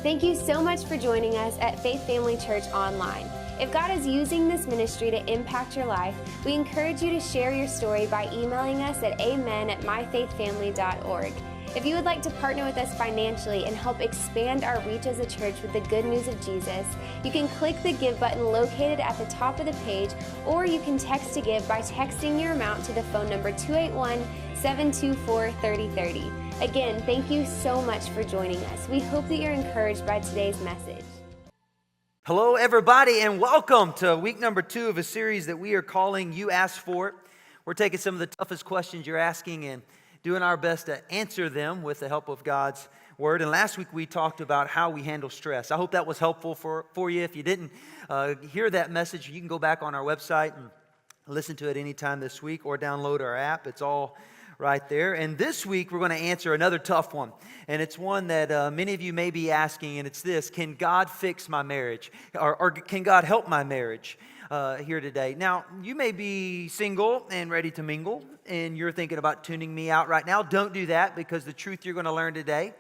Thank you so much for joining us at Faith Family Church Online. If God is using this ministry to impact your life, we encourage you to share your story by emailing us at amen@myfaithfamily.org. If you would like to partner with us financially and help expand our reach as a church with the good news of Jesus, you can click the Give button located at the top of the page, or you can text to give by texting your amount to the phone number 281-724-3030. Again, thank you so much for joining us. We hope that you're encouraged by today's message. Hello, everybody, and welcome to week number 2 of a series that we are calling You Asked For It. We're taking some of the toughest questions you're asking and doing our best to answer them with the help of God's Word. And last week we talked about how we handle stress. I hope that was helpful for you. If you didn't hear that message, you can go back on our website and listen to it anytime this week or download our app. It's all right there. And this week we're going to answer another tough one. And it's one that many of you may be asking, and it's this: can God fix my marriage? Or can God help my marriage? Here today. Now, you may be single and ready to mingle, and you're thinking about tuning me out right now. Don't do that, because the truth you're going to learn today,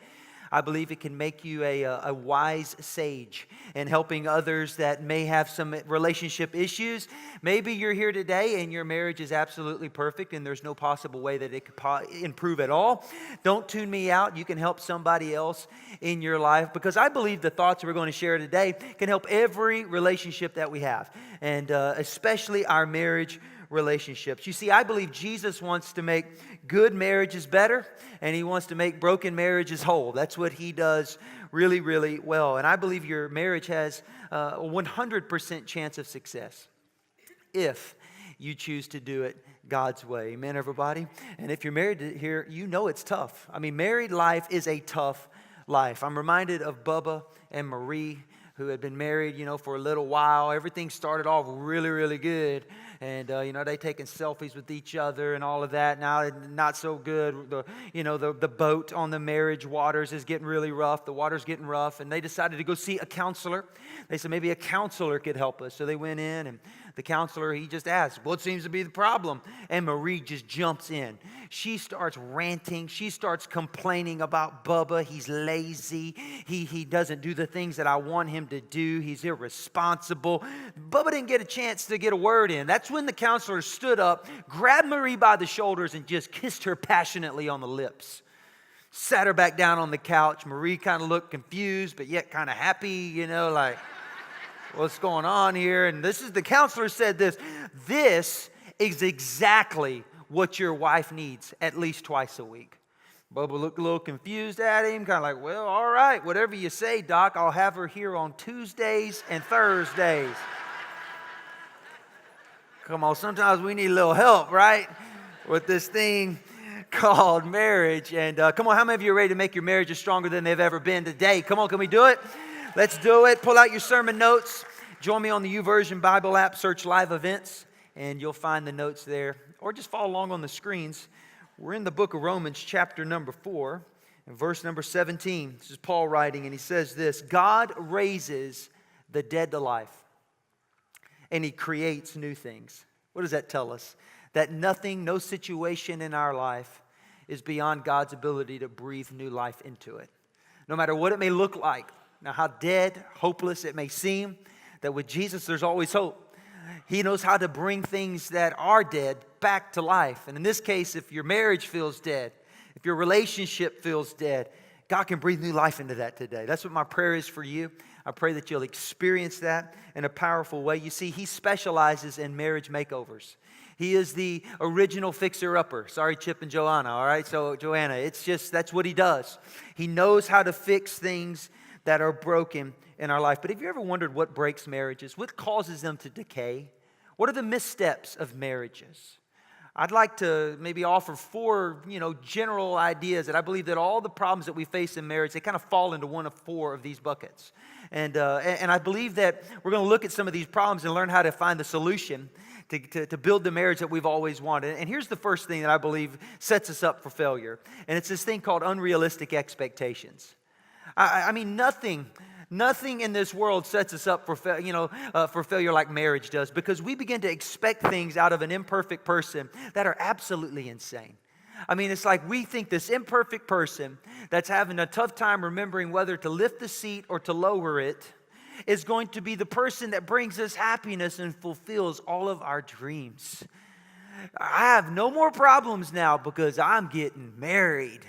I believe it can make you a wise sage in helping others that may have some relationship issues. Maybe you're here today and your marriage is absolutely perfect and there's no possible way that it could improve at all. Don't tune me out. You can help somebody else in your life, because I believe the thoughts we're going to share today can help every relationship that we have, and especially our marriage relationships. You see, I believe Jesus wants to make good marriages better, and He wants to make broken marriages whole. That's what He does really, really well. And I believe your marriage has a 100% chance of success if you choose to do it God's way. Amen, everybody? And if you're married here, you know it's tough. I mean, married life is a tough life. I'm reminded of Bubba and Marie, who had been married, for a little while. Everything started off really, really good. And, they taking selfies with each other and all of that. Now, not so good. The boat on the marriage waters is getting really rough. The water's getting rough. And they decided to go see a counselor. They said maybe a counselor could help us. So they went in, and the counselor, he just asked, what seems to be the problem? And Marie just jumps in. She starts ranting. She starts complaining about Bubba. He's lazy. He doesn't do the things that I want him to do. He's irresponsible. Bubba didn't get a chance to get a word in. That's when the counselor stood up, grabbed Marie by the shoulders, and just kissed her passionately on the lips. Sat her back down on the couch. Marie kind of looked confused, but yet kind of happy, like, what's going on here? And the counselor said this: this is exactly what your wife needs at least twice a week. Bubba looked a little confused at him, kind of like, well, all right, whatever you say, Doc, I'll have her here on Tuesdays and Thursdays. Come on, sometimes we need a little help, right, with this thing called marriage. And come on, how many of you are ready to make your marriages stronger than they've ever been today? Come on, can we do it? Let's do it. Pull out your sermon notes. Join me on the YouVersion Bible app. Search live events, and you'll find the notes there. Or just follow along on the screens. We're in the book of Romans, chapter number 4, and verse number 17. This is Paul writing, and he says this: God raises the dead to life, and He creates new things. What does that tell us? That nothing, no situation in our life is beyond God's ability to breathe new life into it. No matter what it may look like, now how dead, hopeless it may seem, that with Jesus there's always hope. He knows how to bring things that are dead back to life. And in this case, if your marriage feels dead, if your relationship feels dead, God can breathe new life into that today. That's what my prayer is for you. I pray that you'll experience that in a powerful way. You see, He specializes in marriage makeovers. He is the original fixer-upper. Sorry, Chip and Joanna, all right? So, Joanna, that's what He does. He knows how to fix things that are broken in our life. But have you ever wondered what breaks marriages? What causes them to decay? What are the missteps of marriages? I'd like to maybe offer 4, general ideas that I believe that all the problems that we face in marriage, they kind of fall into one of 4 of these buckets. And I believe that we're going to look at some of these problems and learn how to find the solution to build the marriage that we've always wanted. And here's the first thing that I believe sets us up for failure. And it's this thing called unrealistic expectations. I mean, nothing in this world sets us up for failure like marriage does, because we begin to expect things out of an imperfect person that are absolutely insane. I mean, it's like we think this imperfect person that's having a tough time remembering whether to lift the seat or to lower it is going to be the person that brings us happiness and fulfills all of our dreams. I have no more problems now because I'm getting married.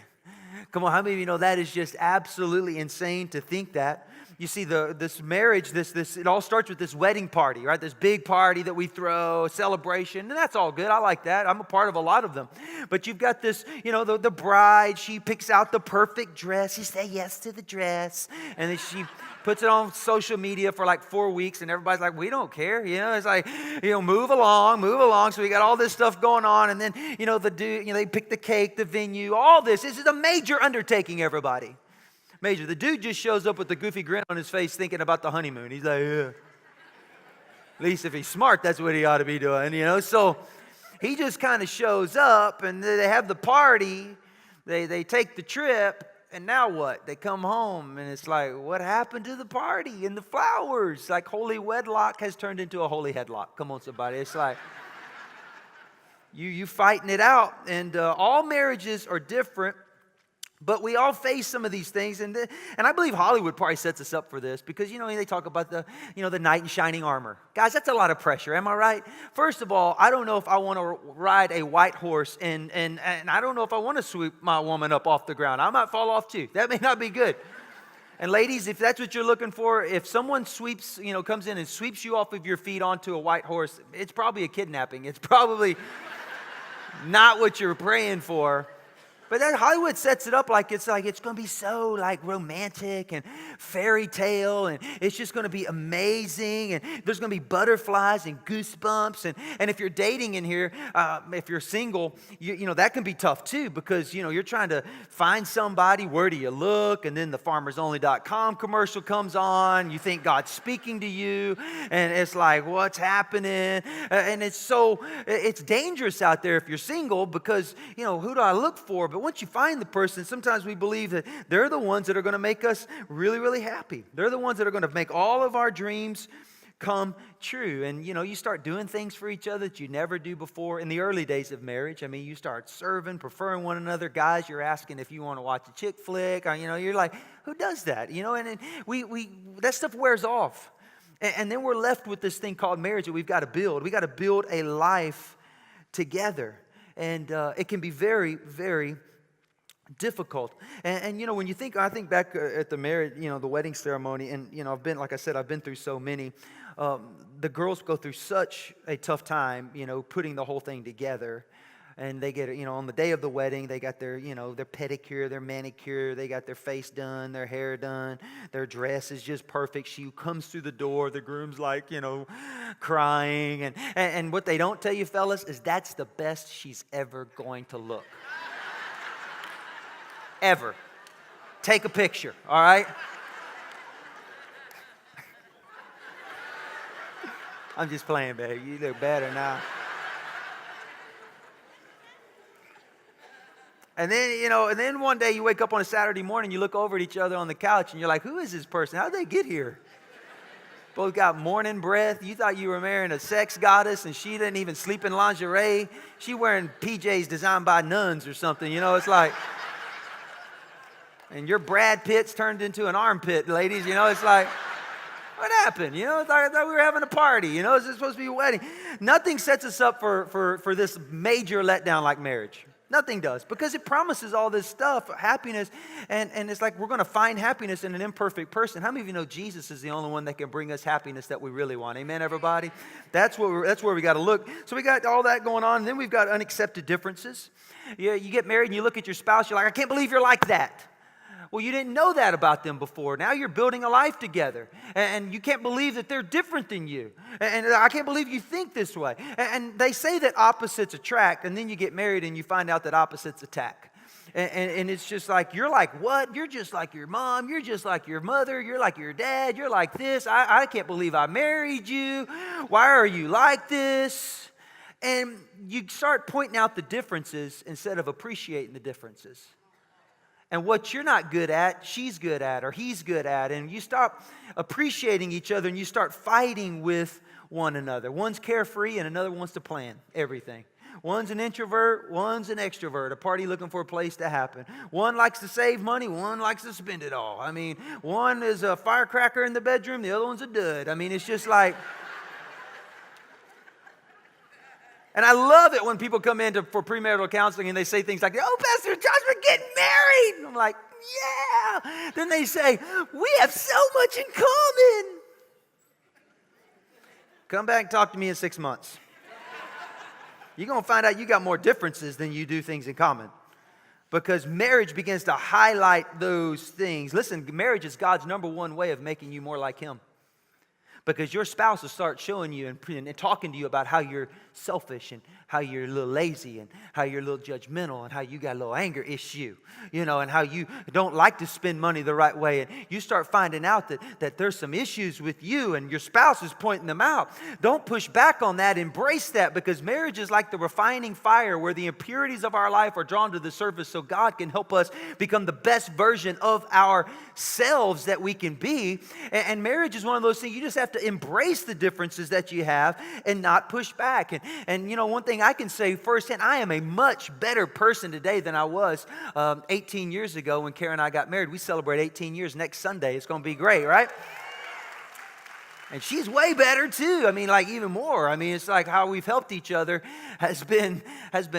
Come on, how many of you know that is just absolutely insane to think that? You see, this marriage, it all starts with this wedding party, right? This big party that we throw, a celebration, and that's all good. I like that. I'm a part of a lot of them. But you've got this, the bride, she picks out the perfect dress. She says yes to the dress. And then she puts it on social media for like 4 weeks, and everybody's like, we don't care. It's like, move along. So we got all this stuff going on. And then, the dude, they pick the cake, the venue, all this. This is a major undertaking, everybody. Major. The dude just shows up with the goofy grin on his face thinking about the honeymoon. He's like, yeah. At least if he's smart, that's what he ought to be doing, So he just kind of shows up, and they have the party. They take the trip, and now what? They come home, and it's like, what happened to the party and the flowers? Like holy wedlock has turned into a holy headlock. Come on, somebody. It's like, you fighting it out. And all marriages are different. But we all face some of these things, and I believe Hollywood probably sets us up for this because, they talk about the knight in shining armor. Guys, that's a lot of pressure, am I right? First of all, I don't know if I want to ride a white horse, and I don't know if I want to sweep my woman up off the ground. I might fall off too. That may not be good. And ladies, if that's what you're looking for, if someone comes in and sweeps you off of your feet onto a white horse, it's probably a kidnapping. It's probably not what you're praying for. But then Hollywood sets it up like it's going to be so like romantic and fairy tale, and it's just going to be amazing, and there's going to be butterflies and goosebumps, and if you're dating in here, if you're single, that can be tough too because you're trying to find somebody. Where do you look? And then the FarmersOnly.com commercial comes on. You think God's speaking to you, and it's like, what's happening? And it's dangerous out there if you're single because who do I look for? But once you find the person, sometimes we believe that they're the ones that are going to make us really, really happy. They're the ones that are going to make all of our dreams come true. And, you start doing things for each other that you never do before. In the early days of marriage, you start serving, preferring one another. Guys, you're asking if you want to watch a chick flick. Or, you're like, who does that? And we that stuff wears off. And then we're left with this thing called marriage that we've got to build. We've got to build a life together. And it can be very, very difficult. And when you think, I think back at the marriage, the wedding ceremony, and I've been through so many. The girls go through such a tough time, putting the whole thing together. And they get, on the day of the wedding, they got their, their pedicure, their manicure, they got their face done, their hair done, their dress is just perfect. She comes through the door, the groom's like, crying. And what they don't tell you, fellas, is that's the best she's ever going to look. Ever. Take a picture, all right? I'm just playing, baby. You look better now. And then, and then one day you wake up on a Saturday morning, you look over at each other on the couch, and you're like, who is this person? How did they get here? Both got morning breath. You thought you were marrying a sex goddess, and she didn't even sleep in lingerie. She wearing PJs designed by nuns or something. It's like... And your Brad Pitt's turned into an armpit, ladies. It's like, what happened? I thought we were having a party. Is this supposed to be a wedding? Nothing sets us up for this major letdown like marriage. Nothing does. Because it promises all this stuff, happiness. And it's like we're going to find happiness in an imperfect person. How many of you know Jesus is the only one that can bring us happiness that we really want? Amen, everybody? That's where we got to look. So we got all that going on. And then we've got unaccepted differences. You get married and you look at your spouse. You're like, I can't believe you're like that. Well, you didn't know that about them before. Now you're building a life together. And you can't believe that they're different than you. And I can't believe you think this way. And they say that opposites attract, and then you get married and you find out that opposites attack. And it's just like, you're like, what? You're just like your mom. You're just like your mother. You're like your dad. You're like this. I can't believe I married you. Why are you like this? And you start pointing out the differences instead of appreciating the differences. And what you're not good at, she's good at, or he's good at. And you stop appreciating each other and you start fighting with one another. One's carefree and another wants to plan everything. One's an introvert, one's an extrovert, a party looking for a place to happen. One likes to save money, one likes to spend it all. I mean, one is a firecracker in the bedroom, the other one's a dud. I mean, it's just like... And I love it when people come in for premarital counseling and they say things like, oh, Pastor Josh, we're getting married. And I'm like, yeah. Then they say, we have so much in common. Come back and talk to me in 6 months. You're going to find out you got more differences than you do things in common. Because marriage begins to highlight those things. Listen, marriage is God's number one way of making you more like Him. Because your spouse will start showing you and talking to you about how you're selfish and how you're a little lazy and how you're a little judgmental and how you got a little anger issue, and how you don't like to spend money the right way. And you start finding out that there's some issues with you and your spouse is pointing them out. Don't push back on that. Embrace that, because marriage is like the refining fire where the impurities of our life are drawn to the surface so God can help us become the best version of ourselves that we can be. And marriage is one of those things you just have to embrace the differences that you have and not push back. And one thing I can say firsthand, I am a much better person today than I was 18 years ago when Karen and I got married. We celebrate 18 years next Sunday. It's going to be great, right? And she's way better too. I mean, like even more. I mean, it's like how we've helped each other has been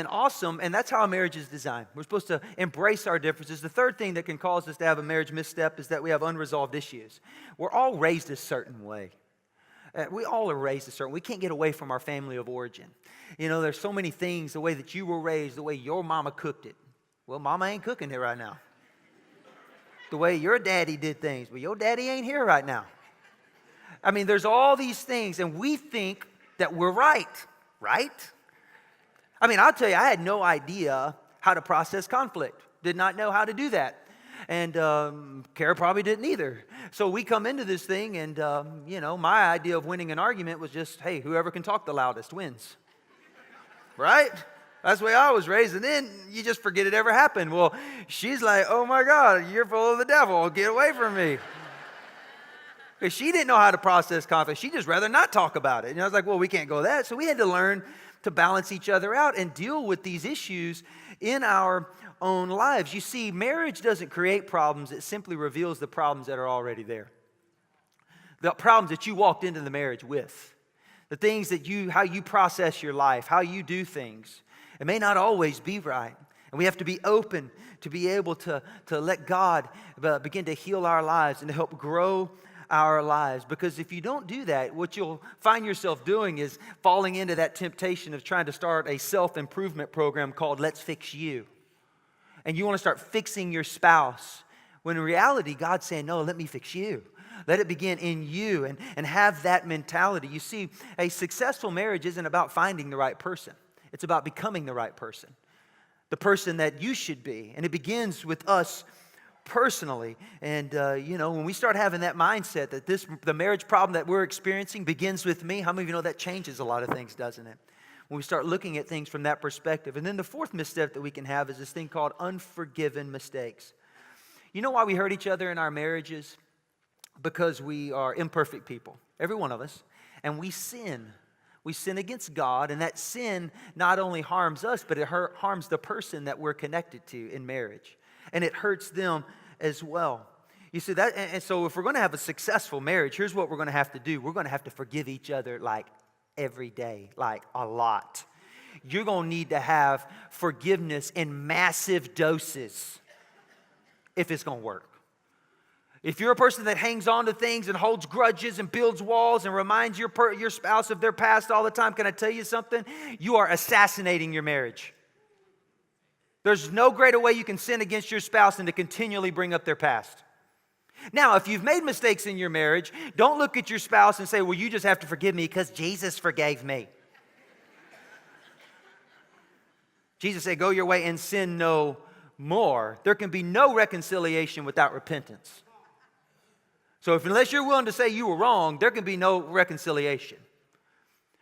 awesome. And that's how a marriage is designed. We're supposed to embrace our differences. The third thing that can cause us to have a marriage misstep is that we have unresolved issues. We're all raised a certain way. We all are raised a certain way. We can't get away from our family of origin. There's so many things, the way that you were raised, the way your mama cooked it. Well, mama ain't cooking it right now. The way your daddy did things, but your daddy ain't here right now. I mean, there's all these things, and we think that we're right? I mean, I'll tell you, I had no idea how to process conflict. Did not know how to do that. And Kara probably didn't either. So we come into this thing and, my idea of winning an argument was just, hey, whoever can talk the loudest wins. Right? That's the way I was raised. And then you just forget it ever happened. Well, she's like, oh my God, you're full of the devil. Get away from me. Because she didn't know how to process conflict. She'd just rather not talk about it. And I was like, well, we can't go that. So we had to learn to balance each other out and deal with these issues in our own lives. You see, marriage doesn't create problems. It simply reveals the problems that are already there. The problems that you walked into the marriage with. The things that how you process your life, how you do things. It may not always be right. And we have to be open to be able to let God begin to heal our lives and to help grow our lives. Because if you don't do that, what you'll find yourself doing is falling into that temptation of trying to start a self-improvement program called Let's Fix You. And you want to start fixing your spouse. When in reality, God's saying, no, let me fix you. Let it begin in you and have that mentality. You see, a successful marriage isn't about finding the right person. It's about becoming the right person. The person that you should be. And it begins with us personally. And, when we start having that mindset that the marriage problem that we're experiencing begins with me, how many of you know that changes a lot of things, doesn't it? When we start looking at things from that perspective. And then the fourth misstep that we can have is this thing called unforgiven mistakes. You know why we hurt each other in our marriages? Because we are imperfect people, every one of us, and we sin. We sin against God, and that sin not only harms us, but it harms the person that we're connected to in marriage. And it hurts them as well. You see that? And so if we're going to have a successful marriage, here's what we're going to have to do. We're going to have to forgive each other like every day, like a lot. You're going to need to have forgiveness in massive doses if it's going to work. If you're a person that hangs on to things and holds grudges and builds walls and reminds your spouse of their past all the time, can I tell you something? You are assassinating your marriage. There's no greater way you can sin against your spouse than to continually bring up their past. Now, if you've made mistakes in your marriage, don't look at your spouse and say, well, you just have to forgive me because Jesus forgave me. Jesus said, go your way and sin no more. There can be no reconciliation without repentance. So unless you're willing to say you were wrong, there can be no reconciliation.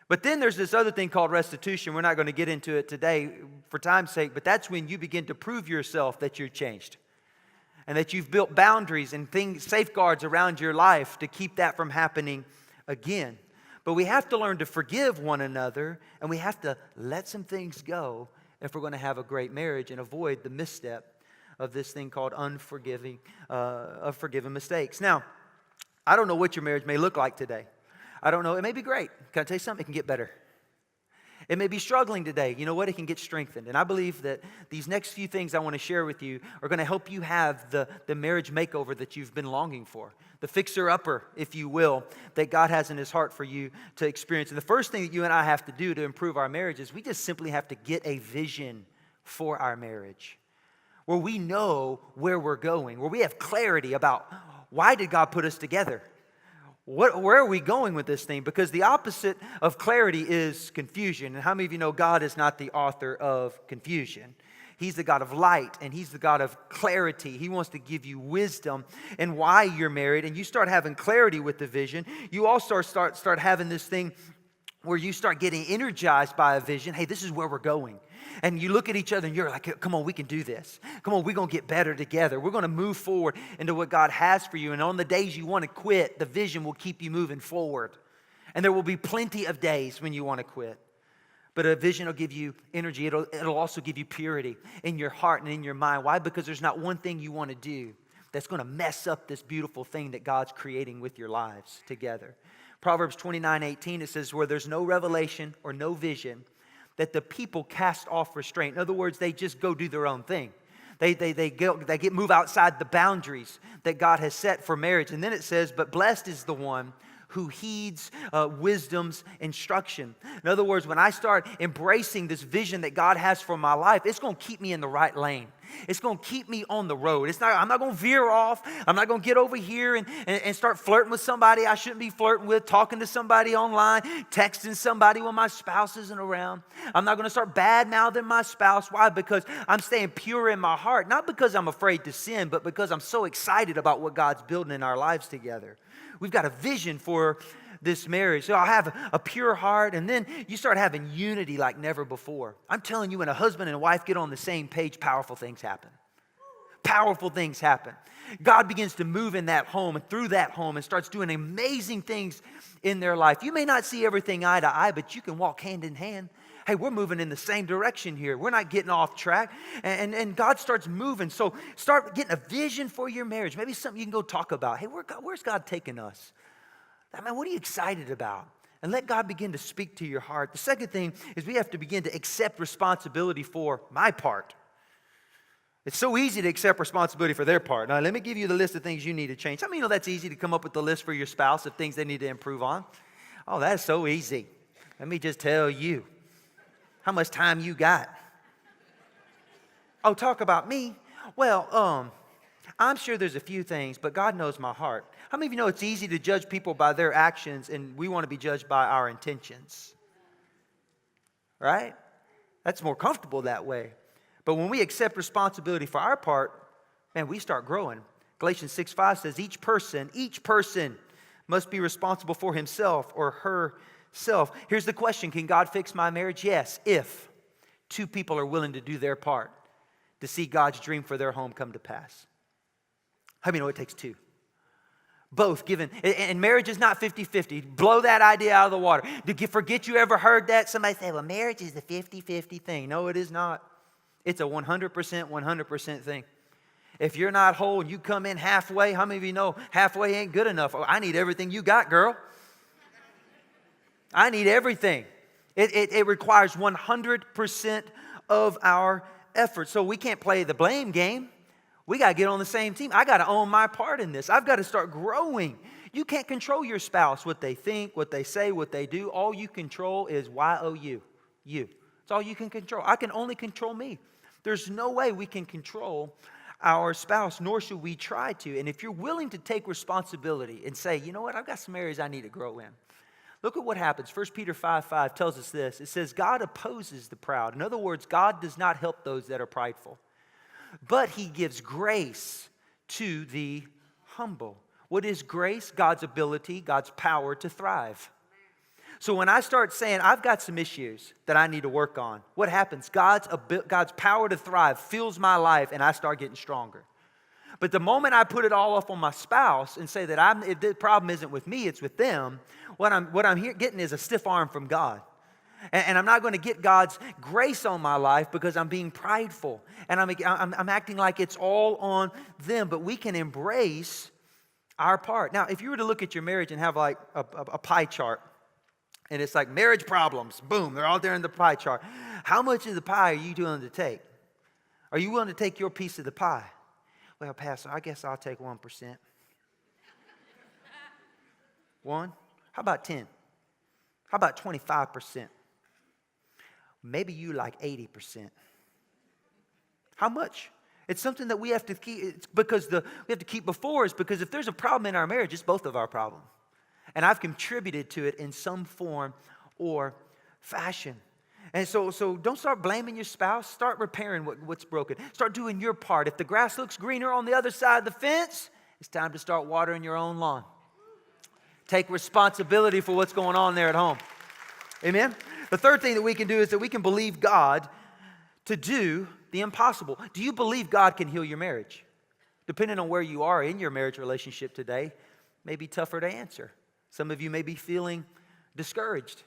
But then there's this other thing called restitution. We're not going to get into it today for time's sake, but that's when you begin to prove yourself that you're changed and that you've built boundaries and safeguards around your life to keep that from happening again. But we have to learn to forgive one another, and we have to let some things go if we're going to have a great marriage and avoid the misstep of this thing called unforgiving mistakes. Now, I don't know what your marriage may look like today. I don't know. It may be great. Can I tell you something? It can get better. It may be struggling today. You know what? It can get strengthened. And I believe that these next few things I want to share with you are going to help you have the marriage makeover that you've been longing for. The fixer-upper, if you will, that God has in His heart for you to experience. And the first thing that you and I have to do to improve our marriage is we just simply have to get a vision for our marriage, where we know where we're going, where we have clarity about why did God put us together? Where are we going with this thing? Because the opposite of clarity is confusion. And how many of you know God is not the author of confusion? He's the God of light, and He's the God of clarity. He wants to give you wisdom and why you're married, and you start having clarity with the vision. You also start having this thing where you start getting energized by a vision. Hey, this is where we're going. And you look at each other and you're like, come on, we can do this. Come on, we're going to get better together. We're going to move forward into what God has for you. And on the days you want to quit, the vision will keep you moving forward. And there will be plenty of days when you want to quit. But a vision will give you energy. It'll also give you purity in your heart and in your mind. Why? Because there's not one thing you want to do that's going to mess up this beautiful thing that God's creating with your lives together. Proverbs 29:18, it says, where there's no revelation or no vision, that the people cast off restraint. In other words, they just go do their own thing. They move outside the boundaries that God has set for marriage. And then it says, but blessed is the one who heeds wisdom's instruction. In other words, when I start embracing this vision that God has for my life, it's going to keep me in the right lane. It's going to keep me on the road. I'm not going to veer off. I'm not going to get over here and start flirting with somebody I shouldn't be flirting with, talking to somebody online, texting somebody when my spouse isn't around. I'm not going to start bad-mouthing my spouse. Why? Because I'm staying pure in my heart. Not because I'm afraid to sin, but because I'm so excited about what God's building in our lives together. We've got a vision for this marriage. So I'll have a pure heart, and then you start having unity like never before. I'm telling you, when a husband and a wife get on the same page, powerful things happen. Powerful things happen. God begins to move in that home and through that home and starts doing amazing things in their life. You may not see everything eye to eye, but you can walk hand in hand. Hey, we're moving in the same direction here. We're not getting off track. And God starts moving. So start getting a vision for your marriage. Maybe something you can go talk about. Hey, where's God taking us? I mean, what are you excited about? And let God begin to speak to your heart. The second thing is we have to begin to accept responsibility for my part. It's so easy to accept responsibility for their part. Now, let me give you the list of things you need to change. How many know that's easy to come up with the list for your spouse of things they need to improve on? Oh, that's so easy. Let me just tell you. How much time you got? Oh, talk about me? Well, I'm sure there's a few things, but God knows my heart. How many of you know it's easy to judge people by their actions, and we want to be judged by our intentions? Right? That's more comfortable that way. But when we accept responsibility for our part, man, we start growing. Galatians 6:5 says, each person must be responsible for himself or herself. Here's the question, can God fix my marriage? Yes, if two people are willing to do their part to see God's dream for their home come to pass. How many know it takes two? Both given. And marriage is not 50-50. Blow that idea out of the water. Did you forget you ever heard that? Somebody say, well, marriage is a 50-50 thing. No, it is not. It's a 100% thing. If you're not whole and you come in halfway, how many of you know halfway ain't good enough? Oh, I need everything you got, girl. I need everything. It requires 100% of our effort. So we can't play the blame game. We got to get on the same team. I got to own my part in this. I've got to start growing. You can't control your spouse, what they think, what they say, what they do. All you control is Y-O-U, you. It's all you can control. I can only control me. There's no way we can control our spouse, nor should we try to. And if you're willing to take responsibility and say, you know what, I've got some areas I need to grow in. Look at what happens. 1 Peter 5:5 tells us this. It says, God opposes the proud. In other words, God does not help those that are prideful. But He gives grace to the humble. What is grace? God's ability, God's power to thrive. So when I start saying, I've got some issues that I need to work on, what happens? God's power to thrive fills my life and I start getting stronger. But the moment I put it all off on my spouse and say that the problem isn't with me, it's with them, what I'm getting is a stiff arm from God. And I'm not going to get God's grace on my life because I'm being prideful. And I'm acting like it's all on them. But we can embrace our part. Now, if you were to look at your marriage and have like a pie chart, and it's like marriage problems, boom, they're all there in the pie chart. How much of the pie are you willing to take? Are you willing to take your piece of the pie? Well, Pastor, I guess I'll take 1%. 1? How about 10? How about 25%? Maybe you like 80%. How much? It's something that we have to keep. It's because we have to keep before us, because if there's a problem in our marriage, it's both of our problem. And I've contributed to it in some form or fashion. And so don't start blaming your spouse. Start repairing what's broken. Start doing your part. If the grass looks greener on the other side of the fence, it's time to start watering your own lawn. Take responsibility for what's going on there at home. Amen? The third thing that we can do is that we can believe God to do the impossible. Do you believe God can heal your marriage? Depending on where you are in your marriage relationship today, may be tougher to answer. Some of you may be feeling discouraged.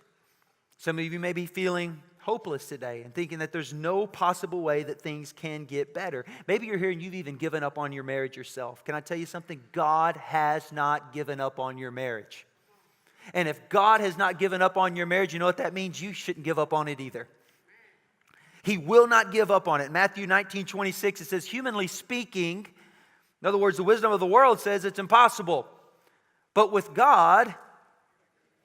Some of you may be feeling hopeless today and thinking that there's no possible way that things can get better. Maybe you're here and you've even given up on your marriage yourself. Can I tell you something? God has not given up on your marriage. And if God has not given up on your marriage, you know what that means? You shouldn't give up on it either. He will not give up on it. Matthew 19:26, it says, humanly speaking, in other words, the wisdom of the world says it's impossible. But with God,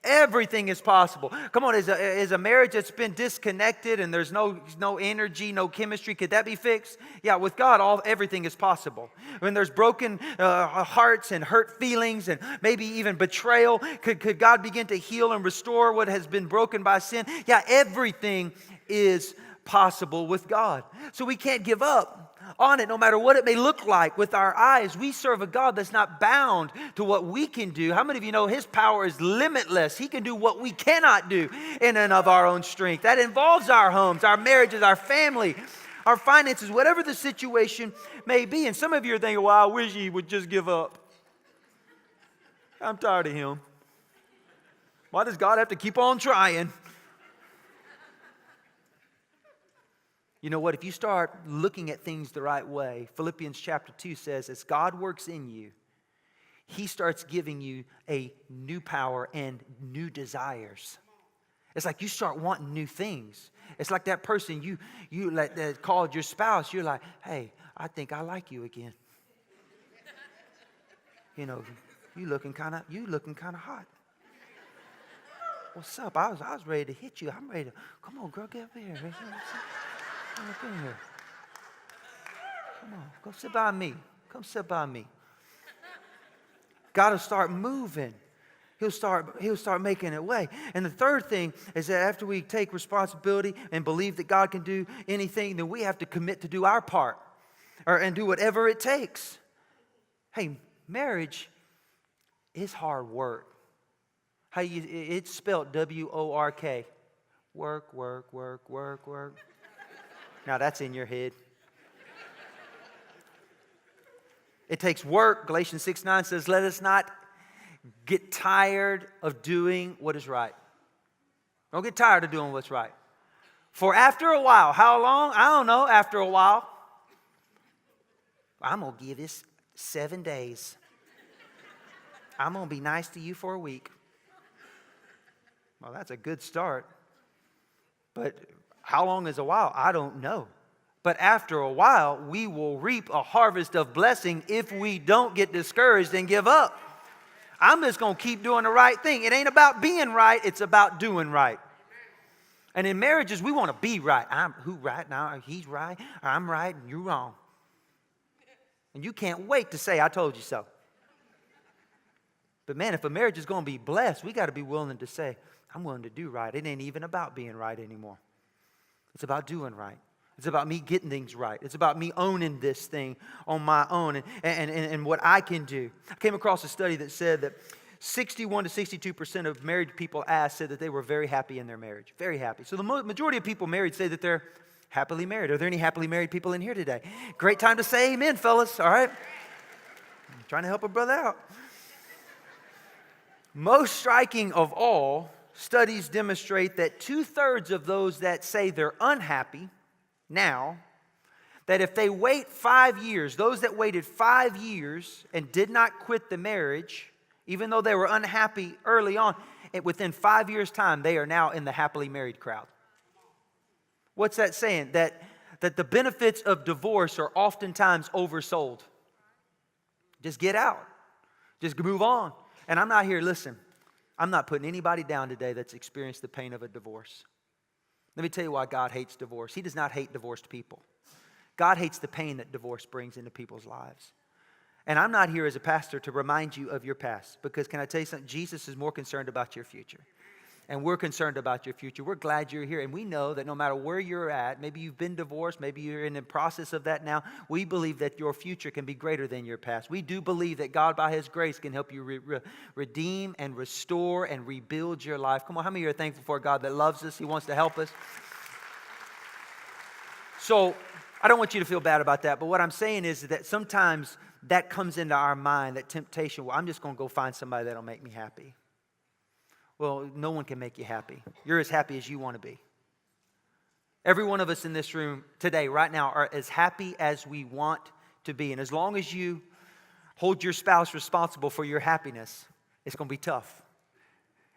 everything is possible. Come on, is a marriage that's been disconnected and there's no energy, no chemistry, could that be fixed? Yeah, with God, everything is possible. When there's broken hearts and hurt feelings and maybe even betrayal, could God begin to heal and restore what has been broken by sin? Yeah, everything is possible with God. So we can't give up on it, no matter what it may look like with our eyes. We serve a God that's not bound to what we can do. How many of you know His power is limitless? He can do what we cannot do in and of our own strength. That involves our homes, our marriages, our family, our finances, whatever the situation may be. And some of you are thinking, well, I wish He would just give up. I'm tired of Him. Why does God have to keep on trying? You know what? If you start looking at things the right way, Philippians chapter 2 says, as God works in you, He starts giving you a new power and new desires. It's like you start wanting new things. It's like that person that called your spouse. You're like, hey, I think I like you again. You know, you looking kind of hot. What's up? I was ready to hit you. I'm ready to. Come on, girl, get up here. Come in here. Come on, go sit by me. Come sit by me. God will start moving. He'll start making it way. And the third thing is that after we take responsibility and believe that God can do anything, then we have to commit to do our part and do whatever it takes. Hey, marriage is hard work. It's spelled W-O-R-K. Work, work, work, work, work. Now that's in your head. It takes work. Galatians 6:9 says, let us not get tired of doing what is right. Don't get tired of doing what's right. For after a while, how long? I don't know, after a while. I'm going to give this 7 days. I'm going to be nice to you for a week. Well, that's a good start. But how long is a while? I don't know. But after a while, we will reap a harvest of blessing if we don't get discouraged and give up. I'm just going to keep doing the right thing. It ain't about being right. It's about doing right. And in marriages, we want to be right. Who right now? He's right. I'm right and you're wrong. And you can't wait to say, I told you so. But man, if a marriage is going to be blessed, we got to be willing to say, I'm willing to do right. It ain't even about being right anymore. It's about doing right. It's about me getting things right. It's about me owning this thing on my own and what I can do. I came across a study that said that 61 to 62% of married people asked said that they were very happy in their marriage. Very happy. So the majority of people married say that they're happily married. Are there any happily married people in here today? Great time to say amen, fellas. All right. trying to help a brother out. Most striking of all, studies demonstrate that 2/3 of those that say they're unhappy now, that if they wait 5 years, those that waited 5 years and did not quit the marriage, even though they were unhappy early on, within 5 years' time, they are now in the happily married crowd. What's that saying? That the benefits of divorce are oftentimes oversold. Just get out. Just move on. And I'm not here, listen, I'm not putting anybody down today that's experienced the pain of a divorce. Let me tell you why God hates divorce. He does not hate divorced people. God hates the pain that divorce brings into people's lives. And I'm not here as a pastor to remind you of your past, because can I tell you something? Jesus is more concerned about your future. And we're concerned about your future. We're glad you're here. And we know that no matter where you're at, maybe you've been divorced, maybe you're in the process of that now, we believe that your future can be greater than your past. We do believe that God, by His grace, can help you redeem and restore and rebuild your life. Come on, how many of you are thankful for a God that loves us? He wants to help us. So, I don't want you to feel bad about that, but what I'm saying is that sometimes that comes into our mind, that temptation, well, I'm just going to go find somebody that'll make me happy. Well, no one can make you happy. You're as happy as you want to be. Every one of us in this room today, right now, are as happy as we want to be. And as long as you hold your spouse responsible for your happiness, it's going to be tough.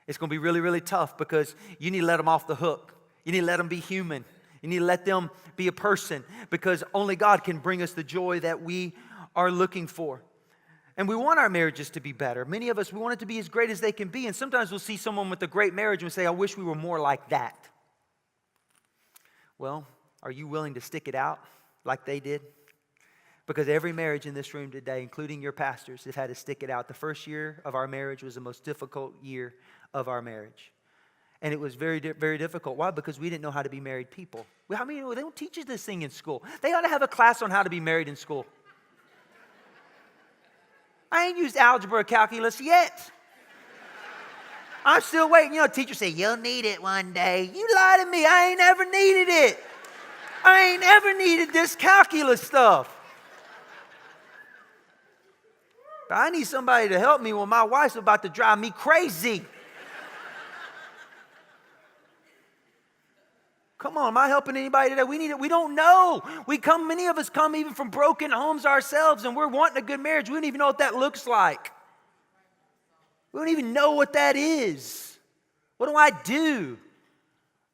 It's going to be really, really tough, because you need to let them off the hook. You need to let them be human. You need to let them be a person, because only God can bring us the joy that we are looking for. And we want our marriages to be better. Many of us, we want it to be as great as they can be. And sometimes we'll see someone with a great marriage and we say, I wish we were more like that. Well, are you willing to stick it out like they did? Because every marriage in this room today, including your pastors, have had to stick it out. The first year of our marriage was the most difficult year of our marriage. And it was very, very difficult. Why? Because we didn't know how to be married people. Well, they don't teach us this thing in school. They ought to have a class on how to be married in school. I ain't used algebra or calculus yet. I'm still waiting. You know, teachers say, you'll need it one day. You lie to me. I ain't ever needed it. I ain't ever needed this calculus stuff. But I need somebody to help me when my wife's about to drive me crazy. Come on, am I helping anybody today? We need it. We don't know. Many of us come even from broken homes ourselves, and we're wanting a good marriage. We don't even know what that looks like. We don't even know what that is. What do I do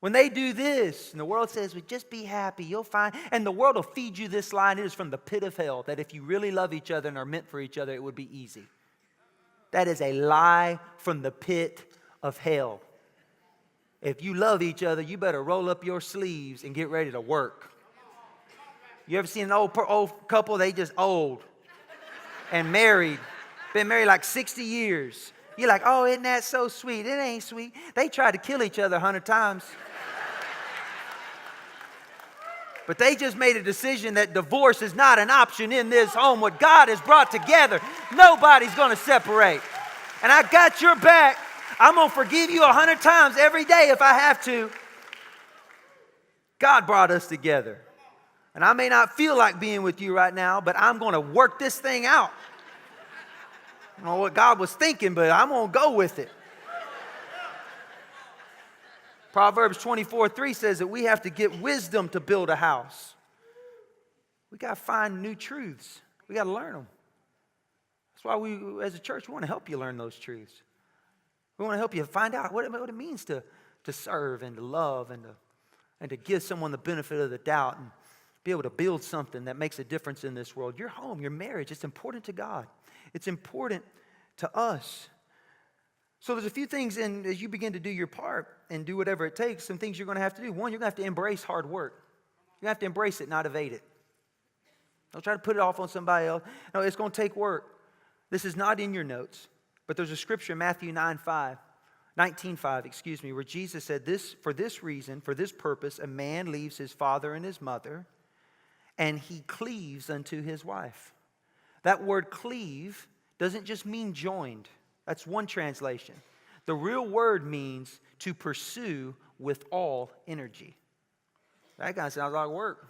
when they do this? And the world says, well, just be happy. You'll find. And the world will feed you this line. It is from the pit of hell, that if you really love each other and are meant for each other, it would be easy. That is a lie from the pit of hell. If you love each other, you better roll up your sleeves and get ready to work. You ever seen an old couple? They just old and married. Been married like 60 years. You're like, oh, isn't that so sweet? It ain't sweet. They tried to kill each other 100 times. But they just made a decision that divorce is not an option in this home. What God has brought together, nobody's going to separate. And I got your back. I'm going to forgive you 100 times every day if I have to. God brought us together. And I may not feel like being with you right now, but I'm going to work this thing out. I don't know what God was thinking, but I'm going to go with it. Proverbs 24:3 says that we have to get wisdom to build a house. We got to find new truths. We got to learn them. That's why we, as a church, we want to help you learn those truths. We want to help you find out what it means to serve and to love and to give someone the benefit of the doubt and be able to build something that makes a difference in this world. Your home, your marriage, it's important to God. It's important to us. So there's a few things as you begin to do your part and do whatever it takes, some things you're going to have to do. One, you're going to have to embrace hard work. You have to embrace it, not evade it. Don't try to put it off on somebody else. No, it's going to take work. This is not in your notes. But there's a scripture, Matthew 19:5, where Jesus said, for this reason, for this purpose, a man leaves his father and his mother, and he cleaves unto his wife. That word cleave doesn't just mean joined. That's one translation. The real word means to pursue with all energy. That kind of sounds like work.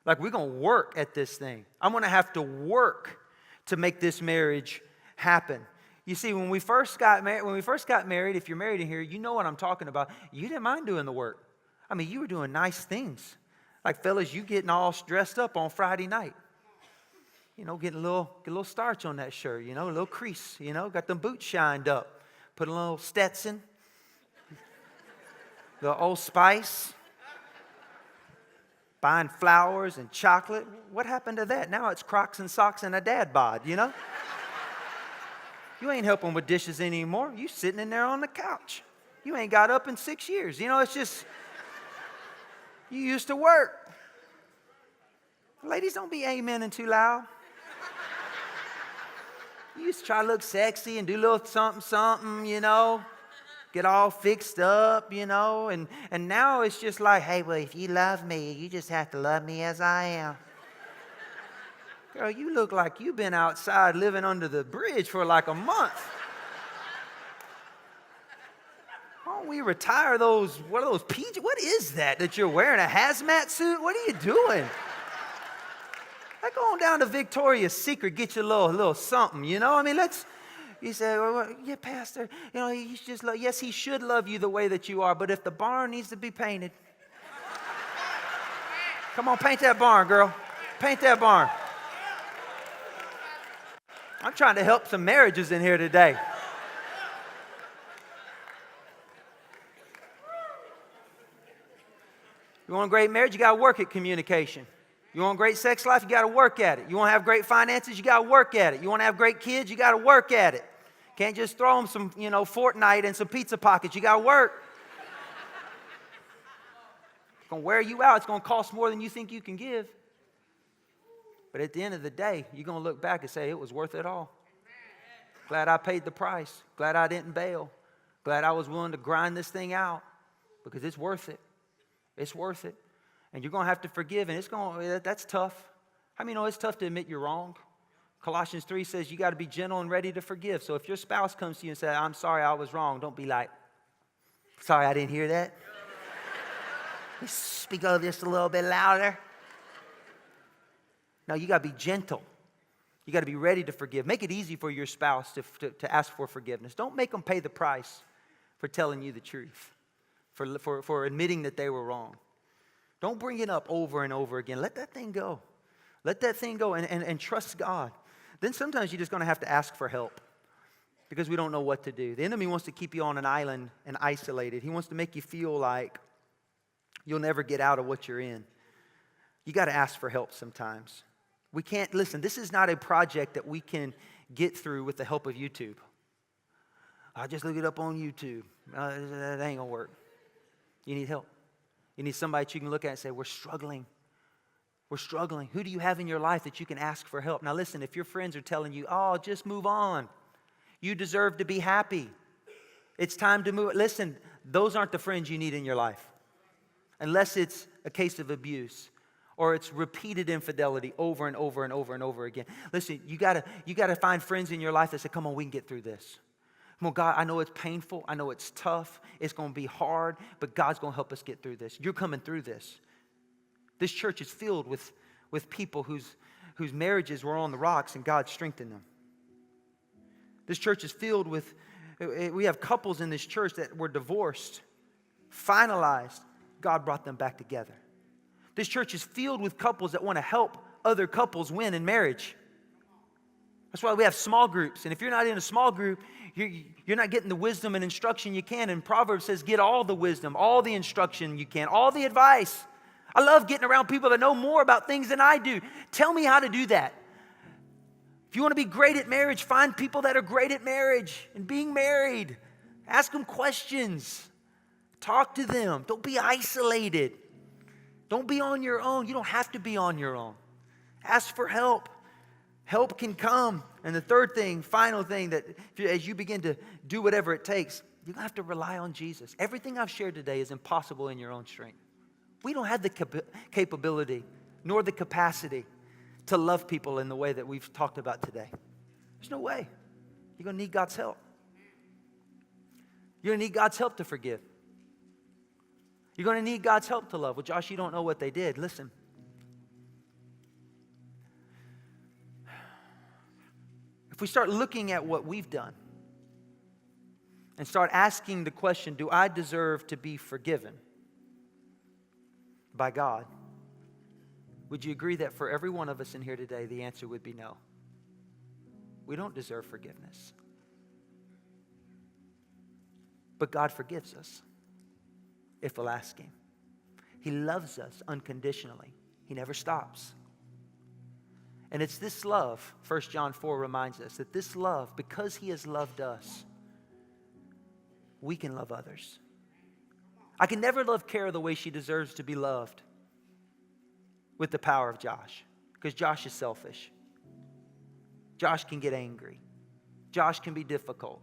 Like we're going to work at this thing. I'm going to have to work to make this marriage happen. You see, when we first got married, if you're married in here, you know what I'm talking about. You didn't mind doing the work. I mean, you were doing nice things. Like, fellas, you getting all dressed up on Friday night. You know, get a little starch on that shirt, you know, a little crease, you know, got them boots shined up. Put a little Stetson, the Old Spice, buying flowers and chocolate. What happened to that? Now it's Crocs and socks and a dad bod, you know? You ain't helping with dishes anymore. You sitting in there on the couch. You ain't got up in 6 years. You know, it's just, you used to work. Ladies, don't be amening too loud. You used to try to look sexy and do a little something, you know. Get all fixed up, you know. And now it's just like, hey, well, if you love me, you just have to love me as I am. Girl, you look like you've been outside living under the bridge for like a month. Why don't we retire those, what are those PJ? What is that you're wearing, a hazmat suit? What are you doing? Like, go on down to Victoria's Secret, get you a little something, you know? I mean, you say, well, yeah, Pastor, you know, yes, he should love you the way that you are, but if the barn needs to be painted, come on, paint that barn, girl. Paint that barn. I'm trying to help some marriages in here today. You want a great marriage, you got to work at communication. You want a great sex life, you got to work at it. You want to have great finances, you got to work at it. You want to have great kids, you got to work at it. Can't just throw them some, you know, Fortnite and some pizza pockets. You got to work. It's going to wear you out. It's going to cost more than you think you can give. But at the end of the day, you're going to look back and say, it was worth it all. Glad I paid the price. Glad I didn't bail. Glad I was willing to grind this thing out because it's worth it. It's worth it. And you're going to have to forgive, and that's tough. How many know it's tough to admit you're wrong? Colossians 3 says you got to be gentle and ready to forgive. So if your spouse comes to you and says, I'm sorry I was wrong, don't be like, sorry I didn't hear that. Speak of this a little bit louder. No, you got to be gentle. You got to be ready to forgive. Make it easy for your spouse to ask for forgiveness. Don't make them pay the price for telling you the truth, for admitting that they were wrong. Don't bring it up over and over again. Let that thing go. Let that thing go and trust God. Then sometimes you're just going to have to ask for help because we don't know what to do. The enemy wants to keep you on an island and isolated. He wants to make you feel like you'll never get out of what you're in. You got to ask for help sometimes. We can't, listen, this is not a project that we can get through with the help of YouTube. I'll just look it up on YouTube. That ain't going to work. You need help. You need somebody that you can look at and say, we're struggling. We're struggling. Who do you have in your life that you can ask for help? Now listen, if your friends are telling you, oh, just move on. You deserve to be happy. It's time to move. Listen, those aren't the friends you need in your life. Unless it's a case of abuse or it's repeated infidelity over and over and over and over again. Listen, you gotta find friends in your life that say, come on, we can get through this. Come on, God, I know it's painful. I know it's tough. It's going to be hard, but God's going to help us get through this. You're coming through this. This church is filled with people whose marriages were on the rocks and God strengthened them. This church is filled with, we have couples in this church that were divorced, finalized. God brought them back together. This church is filled with couples that want to help other couples win in marriage. That's why we have small groups. And if you're not in a small group, you're not getting the wisdom and instruction you can. And Proverbs says, get all the wisdom, all the instruction you can, all the advice. I love getting around people that know more about things than I do. Tell me how to do that. If you want to be great at marriage, find people that are great at marriage and being married. Ask them questions. Talk to them. Don't be isolated. Don't be on your own. You don't have to be on your own. Ask for help. Help can come. And the third thing, final thing, that as you begin to do whatever it takes, you're going to have to rely on Jesus. Everything I've shared today is impossible in your own strength. We don't have the capability nor the capacity to love people in the way that we've talked about today. There's no way. You're going to need God's help. You're going to need God's help to forgive. You're going to need God's help to love. Well, Josh, you don't know what they did. Listen. we start looking at what we've done and start asking the question, do I deserve to be forgiven by God? Would you agree that for every one of us in here today, the answer would be no? We don't deserve forgiveness. But God forgives us if we'll ask Him. He loves us unconditionally. He never stops. And it's this love, 1 John 4 reminds us, that this love, because He has loved us, we can love others. I can never love Kara the way she deserves to be loved with the power of Josh, because Josh is selfish. Josh can get angry. Josh can be difficult.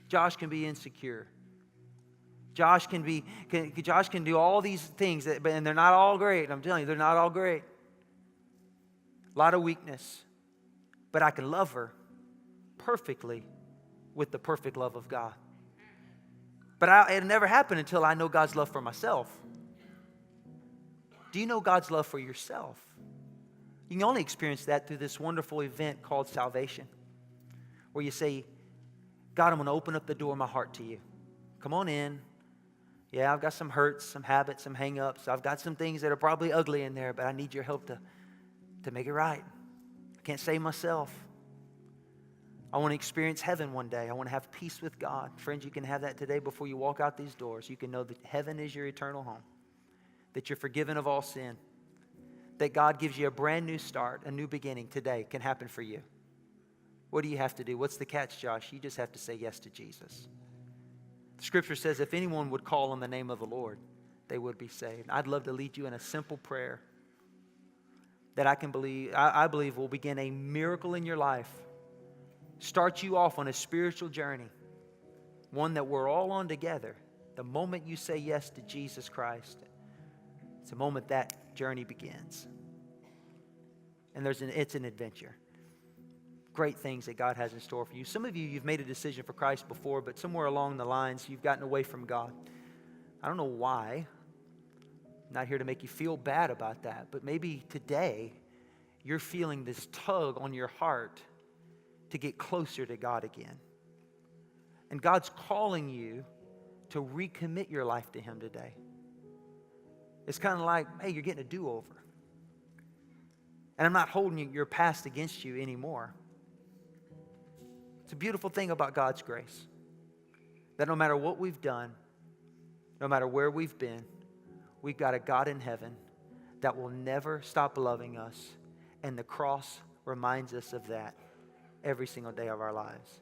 Josh can be insecure. Josh can do all these things, and they're not all great. I'm telling you, they're not all great. A lot of weakness. But I can love her perfectly with the perfect love of God. But it never happened until I know God's love for myself. Do you know God's love for yourself? You can only experience that through this wonderful event called salvation, where you say, God, I'm going to open up the door of my heart to you. Come on in. Yeah, I've got some hurts, some habits, some hang-ups. I've got some things that are probably ugly in there, but I need your help to make it right. I can't save myself. I want to experience heaven one day. I want to have peace with God. Friends, you can have that today before you walk out these doors. You can know that heaven is your eternal home, that you're forgiven of all sin, that God gives you a brand new start, a new beginning today can happen for you. What do you have to do? What's the catch, Josh? You just have to say yes to Jesus. The scripture says if anyone would call on the name of the Lord, they would be saved. I'd love to lead you in a simple prayer that I believe will begin a miracle in your life. Start you off on a spiritual journey, one that we're all on together. The moment you say yes to Jesus Christ, it's the moment that journey begins. And it's an adventure. Great things that God has in store for you. Some of you, you've made a decision for Christ before, but somewhere along the lines, you've gotten away from God. I don't know why. I'm not here to make you feel bad about that, but maybe today you're feeling this tug on your heart to get closer to God again. And God's calling you to recommit your life to Him today. It's kind of like, hey, you're getting a do-over. And I'm not holding your past against you anymore. It's a beautiful thing about God's grace, that no matter what we've done, no matter where we've been, we've got a God in heaven that will never stop loving us. And the cross reminds us of that every single day of our lives.